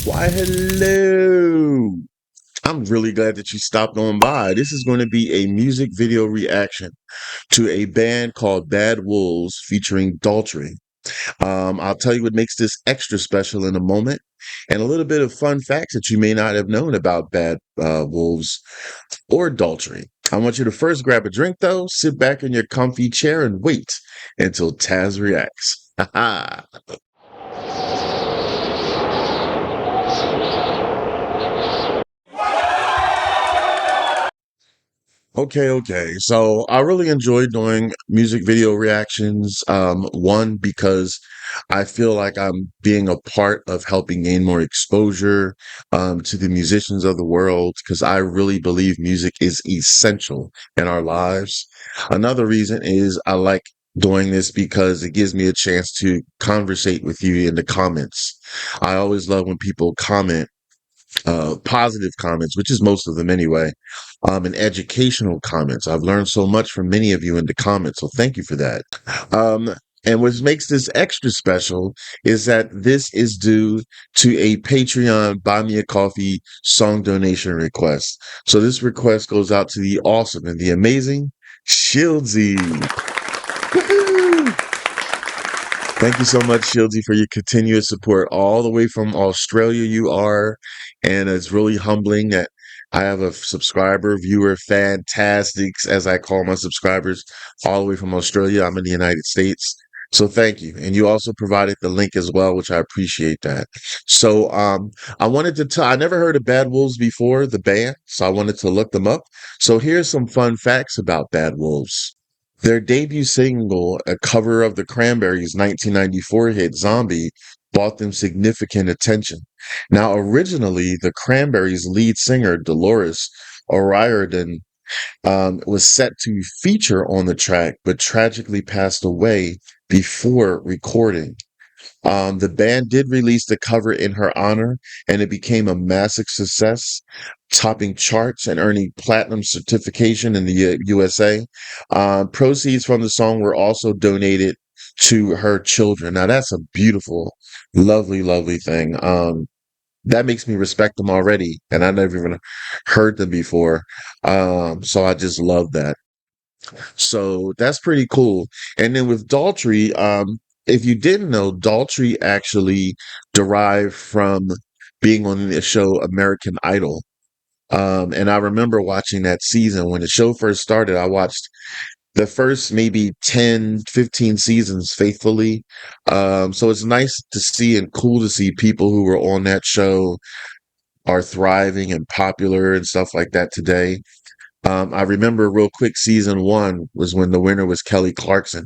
Why, hello. I'm really glad that you stopped on by. This is going to be a music video reaction to a band called Bad Wolves featuring Daughtry. I'll tell you what makes this extra special in a moment, and a little bit of fun facts that you may not have known about Bad Wolves or Daughtry. I want you to first grab a drink, though, sit back in your comfy chair, and wait until Tazzz reacts. Okay. So I really enjoy doing music video reactions. One, because I feel like I'm being a part of helping gain more exposure to the musicians of the world, because I really believe music is essential in our lives. Another reason is I like doing this because it gives me a chance to conversate with you in the comments. I always love when people comment positive comments, which is most of them anyway, and educational comments. I've learned so much from many of you in the comments, so thank you for that. Um, and what makes this extra special is that this is due to a Patreon Buy Me a Coffee song donation request. So this request goes out to the awesome and the amazing Shieldsy. Woohoo! Thank you so much, Shieldsy, for your continuous support all the way from Australia. You are, and it's really humbling that I have a subscriber, viewer, fantastics, as I call my subscribers, all the way from Australia. I'm in the United States. So thank you. And you also provided the link as well, which I appreciate that. So I wanted to tell, I never heard of Bad Wolves before, the band, so I wanted to look them up. So here's some fun facts about Bad Wolves. Their debut single, a cover of the Cranberries' 1994 hit Zombie, brought them significant attention. Now, originally, the Cranberries' lead singer, Dolores O'Riordan, was set to feature on the track, but tragically passed away before recording. The band did release the cover in her honor, and it became a massive success, topping charts and earning platinum certification in the USA. Proceeds from the song were also donated to her children. Now that's a beautiful, lovely thing. That makes me respect them already, and I never even heard them before. So I just love that. So that's pretty cool. And then with Daughtry, if you didn't know, Daughtry actually derived from being on the show American Idol. And I remember watching that season when the show first started. I watched the first maybe 10, 15 seasons faithfully. So it's nice to see and cool to see people who were on that show are thriving and popular and stuff like that today. I remember real quick, season one was when the winner was Kelly Clarkson.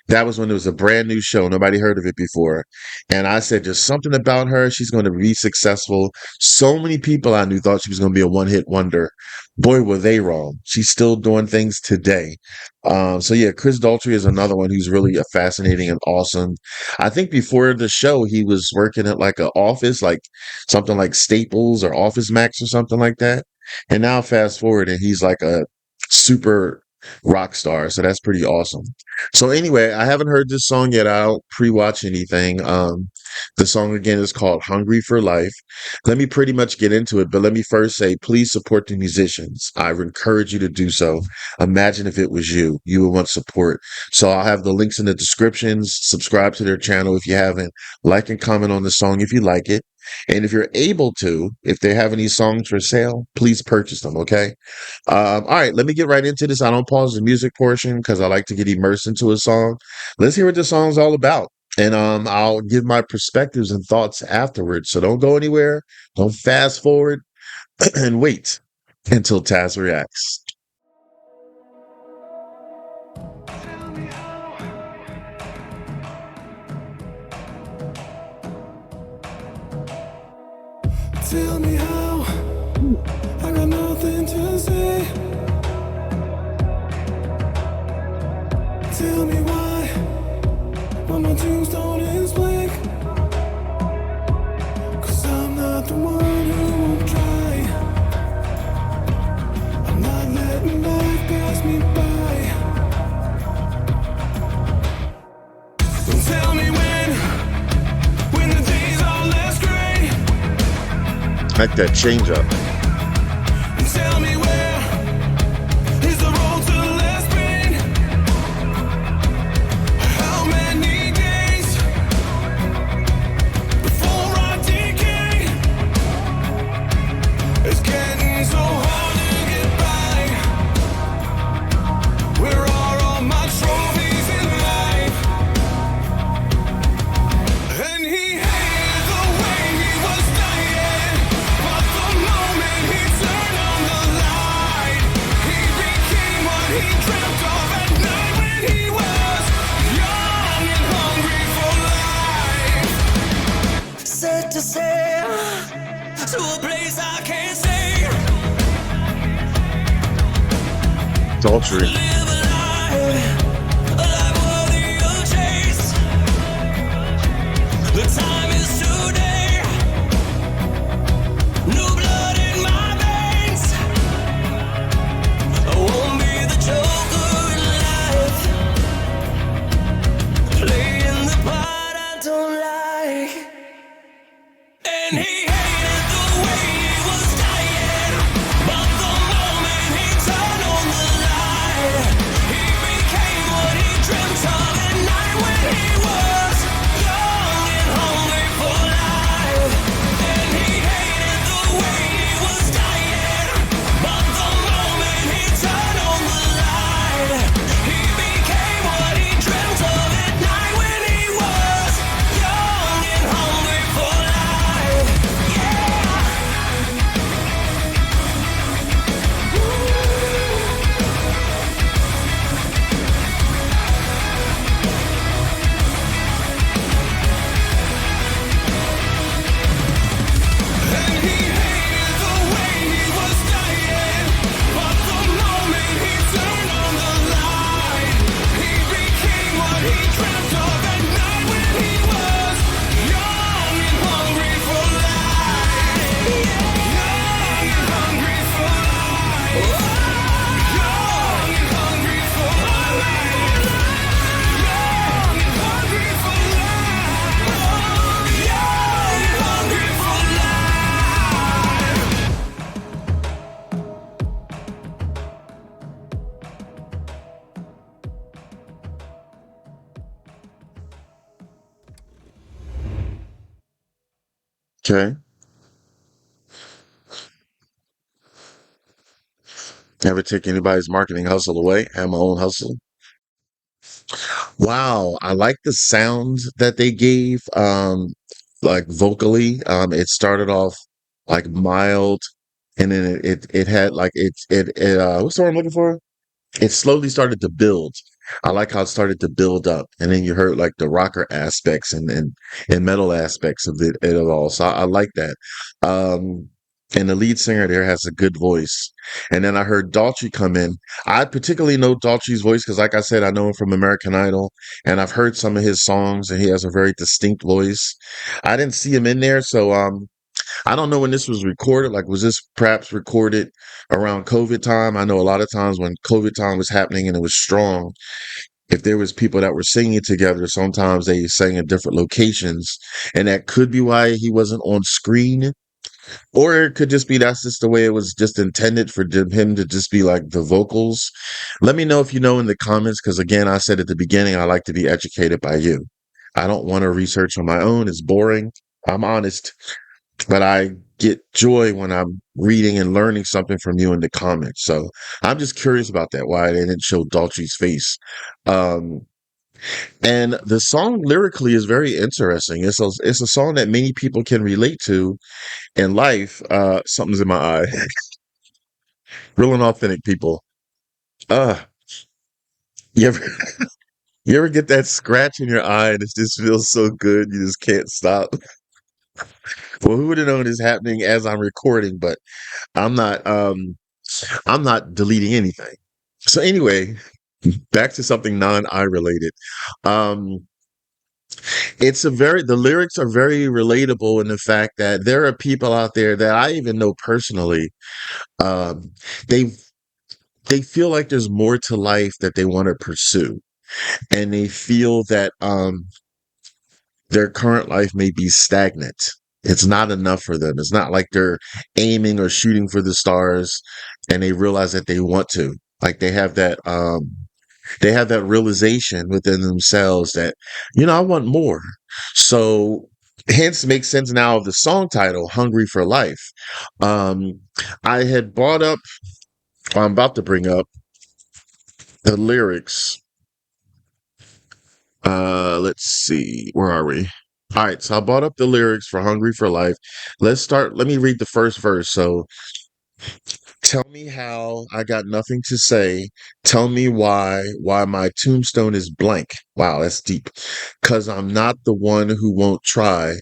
That was when it was a brand new show. Nobody heard of it before. And I said, just something about her. She's going to be successful. So many people I knew thought she was going to be a one-hit wonder. Boy, were they wrong. She's still doing things today. So yeah, Chris Daughtry is another one who's really a fascinating and awesome. I think before the show, he was working at like an office, like something like Staples or Office Max or something like that. And now fast forward and he's like a super rock star. So that's pretty awesome. So anyway, I haven't heard this song yet. I don't pre-watch anything. The song again is called Hungry for Life. Let me pretty much get into it, but let me first say, please support the musicians. I would encourage you to do so. Imagine if it was you. You would want support. So I'll have the links in the descriptions. Subscribe to their channel if you haven't. Like and comment on the song if you like it. And if you're able to, if they have any songs for sale, please purchase them, okay? All right, let me get right into this. I don't pause the music portion because I like to get immersed into a song. Let's hear what the song's all about. And I'll give my perspectives and thoughts afterwards. So don't go anywhere. Don't fast forward and wait until Tazzz reacts. Tell me how, I got nothing to say. Tell me why my tombstone is blank. 'Cause I'm not the one who won't try. I'm not letting life pass me by. Tell me when the days are less gray. Like that change up. Tell me where is the road to less pain? How many days before I decay? It's getting so hard to get by. Where are all my trophies in life? And he hated the way he was dying, but the moment he turned on the light, he became what he dreamt of at night when he was young and hungry for life. Set to sail to a place I can't stay. Daughtry. Live a life worthy of chase. The time is today. New blood in my veins. I won't be the joker in life, playing the part I don't like. And he hated the way he was dying, but the moment he turned on the light, he became what he dreamt of at night when he was young and hungry for life. And he hated the way he was dying, but the moment he turned on the light, he became what he dreamt of at night when he was young and hungry for life. Yeah. And he hated the way he was dying, but the moment he turned on the light, he became what he dreamt of at night when he was young and hungry for life. Young and hungry for life. Young and hungry for life. Young and hungry for life. Young and hungry for life. Okay. Never take anybody's marketing hustle away. Have my own hustle. Wow, I like the sound that they gave, like vocally. It started off like mild, and then it had like what's the word I'm looking for? It slowly started to build. I like how it started to build up, and then you heard like the rocker aspects and metal aspects of it all. So I like that. Um, and the lead singer there has a good voice. And then I heard Daughtry come in. I particularly know Daughtry's voice because, like I said, I know him from American Idol, and I've heard some of his songs, and he has a very distinct voice. I didn't see him in there, so I don't know when this was recorded. Like, was this perhaps recorded around COVID time? I know a lot of times when COVID time was happening and it was strong, if there was people that were singing together, sometimes they sang in different locations, and that could be why he wasn't on screen. Or it could just be that's just the way it was just intended for him to just be like the vocals. Let me know if you know in the comments, because again, I said at the beginning, I like to be educated by you. I don't want to research on my own. It's boring. I'm honest, but I get joy when I'm reading and learning something from you in the comments. So I'm just curious about that, why they didn't show Daltry's face. Um, and the song lyrically is very interesting. It's a song that many people can relate to in life. Something's in my eye. Real and authentic people. Uh, you ever you ever get that scratch in your eye and it just feels so good you just can't stop? Well, who would have known it's happening as I'm recording, but I'm not I'm not deleting anything. So anyway, back to something non-eye related. Um, the lyrics are very relatable in the fact that there are people out there that I even know personally. Um, they they feel like there's more to life that they want to pursue, and they feel that their current life may be stagnant. It's not enough for them. It's not like they're aiming or shooting for the stars and they realize that they want to. Like they have that realization within themselves that, I want more. So hence makes sense now of the song title, Hungry for Life. Um, I had brought up, I'm about to bring up the lyrics. Let's see, where are we? All right, so I brought up the lyrics for Hungry for Life. Let me read the first verse. So, tell me how I got nothing to say. Tell me why my tombstone is blank. Wow, that's deep. Cause I'm not the one who won't try.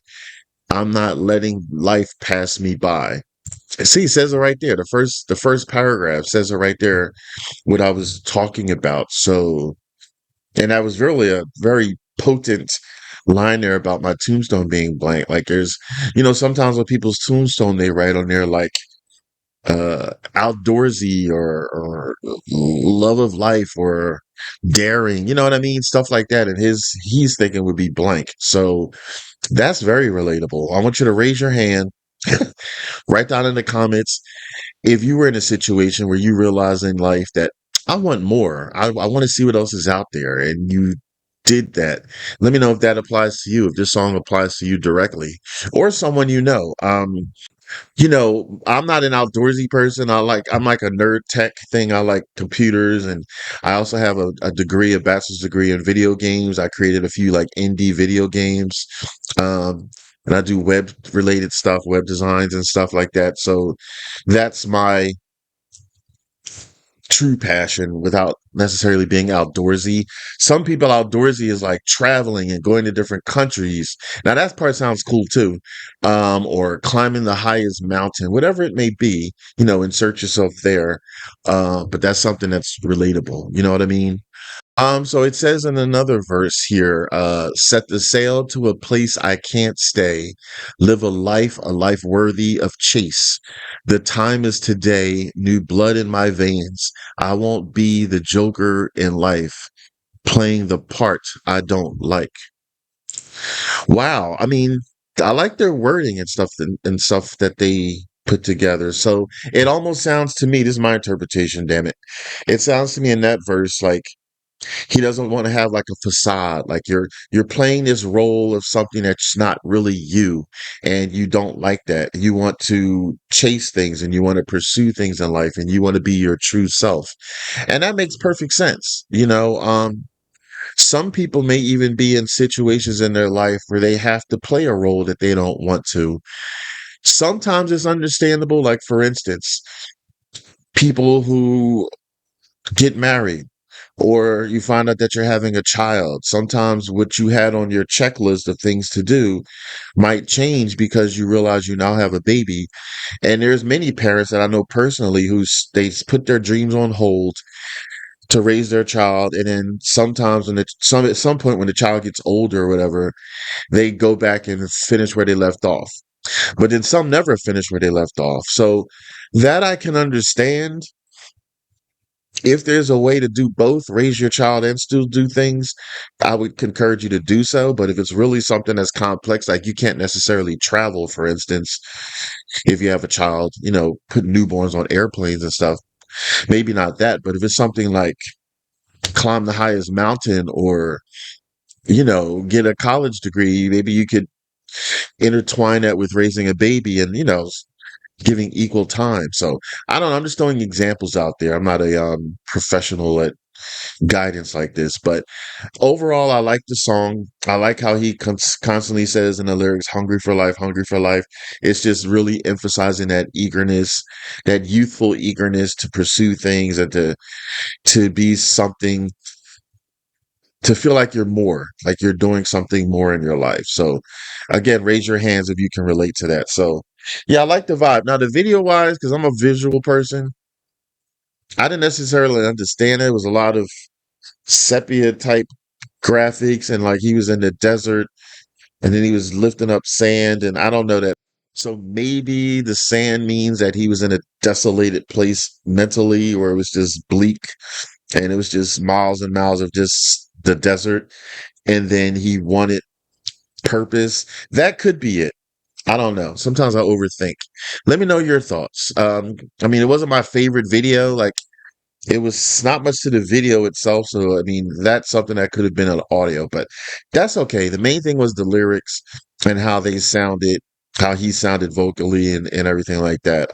I'm not letting life pass me by. See, it says it right there. The first paragraph says it right there, what I was talking about. So, and that was really a very potent line there about my tombstone being blank. Like there's, sometimes on people's tombstone they write on there like outdoorsy or love of life or daring, you know what I mean? Stuff like that. And he's thinking would be blank. So that's very relatable. I want you to raise your hand, write down in the comments if you were in a situation where you realize in life that I want more, I want to see what else is out there, and you did that. Let me know if that applies to you, if this song applies to you directly or someone you know. I'm not an outdoorsy person. I'm like a nerd tech thing. I like computers, and I also have a degree, a bachelor's degree in video games. I created a few like indie video games. Um, and I do web related stuff, web designs and stuff like that. So that's my true passion without necessarily being outdoorsy. Some people outdoorsy is like traveling and going to different countries. Now that part sounds cool too. Or climbing the highest mountain, whatever it may be, insert yourself there. But that's something that's relatable. You know what I mean? So it says in another verse here, set the sail to a place I can't stay, live a life worthy of chase. The time is today, new blood in my veins. I won't be the joker in life, playing the part I don't like. Wow. I mean, I like their wording and stuff that they put together. So it almost sounds to me, this is my interpretation, damn it. It sounds to me in that verse like he doesn't want to have like a facade, like you're playing this role of something that's not really you, and you don't like that. You want to chase things and you want to pursue things in life and you want to be your true self, and that makes perfect sense. Some people may even be in situations in their life where they have to play a role that they don't want to. Sometimes it's understandable, like for instance, people who get married or you find out that you're having a child. Sometimes what you had on your checklist of things to do might change because you realize you now have a baby. And there's many parents that I know personally they put their dreams on hold to raise their child, and then sometimes at some point when the child gets older or whatever, they go back and finish where they left off. But then some never finish where they left off. So that I can understand. If there's a way to do both, raise your child and still do things, I would encourage you to do so. But if it's really something that's complex, like you can't necessarily travel, for instance, if you have a child, put newborns on airplanes and stuff, maybe not that. But if it's something like climb the highest mountain or, get a college degree, maybe you could intertwine that with raising a baby and, giving equal time. So I don't know. I'm just throwing examples out there. I'm not a professional at guidance like this, but overall, I like the song. I like how he constantly says in the lyrics, hungry for life, hungry for life. It's just really emphasizing that eagerness, that youthful eagerness to pursue things and to be something, to feel like you're doing something more in your life. So again, raise your hands if you can relate to that. So yeah, I like the vibe. Now the video wise, because I'm a visual person, I didn't necessarily understand it. It was a lot of sepia type graphics and like he was in the desert and then he was lifting up sand and I don't know that. So maybe the sand means that he was in a desolated place mentally or it was just bleak and it was just miles and miles of just the desert and then he wanted purpose. That could be it. I don't know. Sometimes I overthink. Let me know your thoughts. I mean, it wasn't my favorite video. Like, it was not much to the video itself. So, I mean, that's something that could have been an audio, but that's okay. The main thing was the lyrics and how they sounded, how he sounded vocally and everything like that.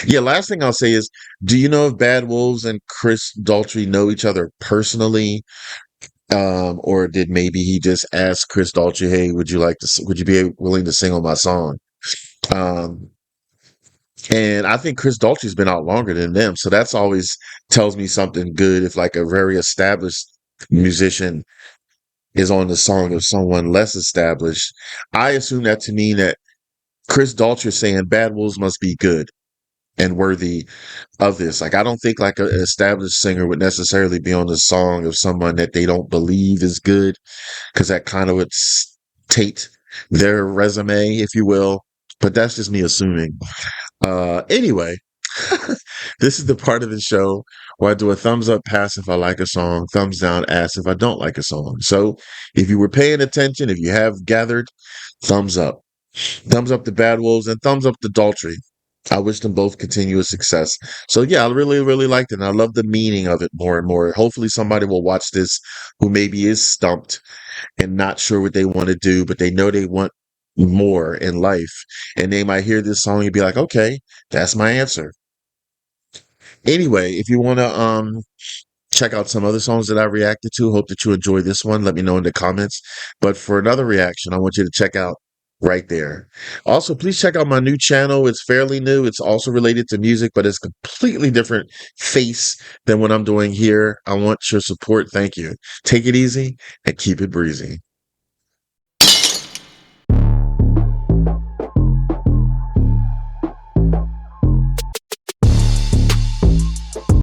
Yeah, last thing I'll say is, do you know if Bad Wolves and Chris Daughtry know each other personally? Or did maybe he just ask Chris Daughtry, "Hey, would you be willing to sing on my song?" Um, and I think Chris Daughtry's been out longer than them, so that's always tells me something good. If like a very established musician is on the song of someone less established, I assume that to mean that Chris Daughtry is saying Bad Wolves must be good and worthy of this. Like, I don't think like an established singer would necessarily be on the song of someone that they don't believe is good, because that kind of would taint their resume, if you will. But that's just me assuming. Anyway, this is the part of the show where I do a thumbs up pass if I like a song, thumbs down ass if I don't like a song. So if you were paying attention, if you have gathered, thumbs up. Thumbs up to Bad Wolves and thumbs up to Daughtry. I wish them both continuous success. So yeah, I really, really liked it. And I love the meaning of it more and more. Hopefully somebody will watch this who maybe is stumped and not sure what they want to do, but they know they want more in life. And they might hear this song and be like, okay, that's my answer. Anyway, if you want to check out some other songs that I reacted to, hope that you enjoy this one. Let me know in the comments. But for another reaction, I want you to check out right there. Also, please check out my new channel. It's fairly new. It's also related to music, but it's completely different face than what I'm doing here. I want your support. Thank you. Take it easy and keep it breezy.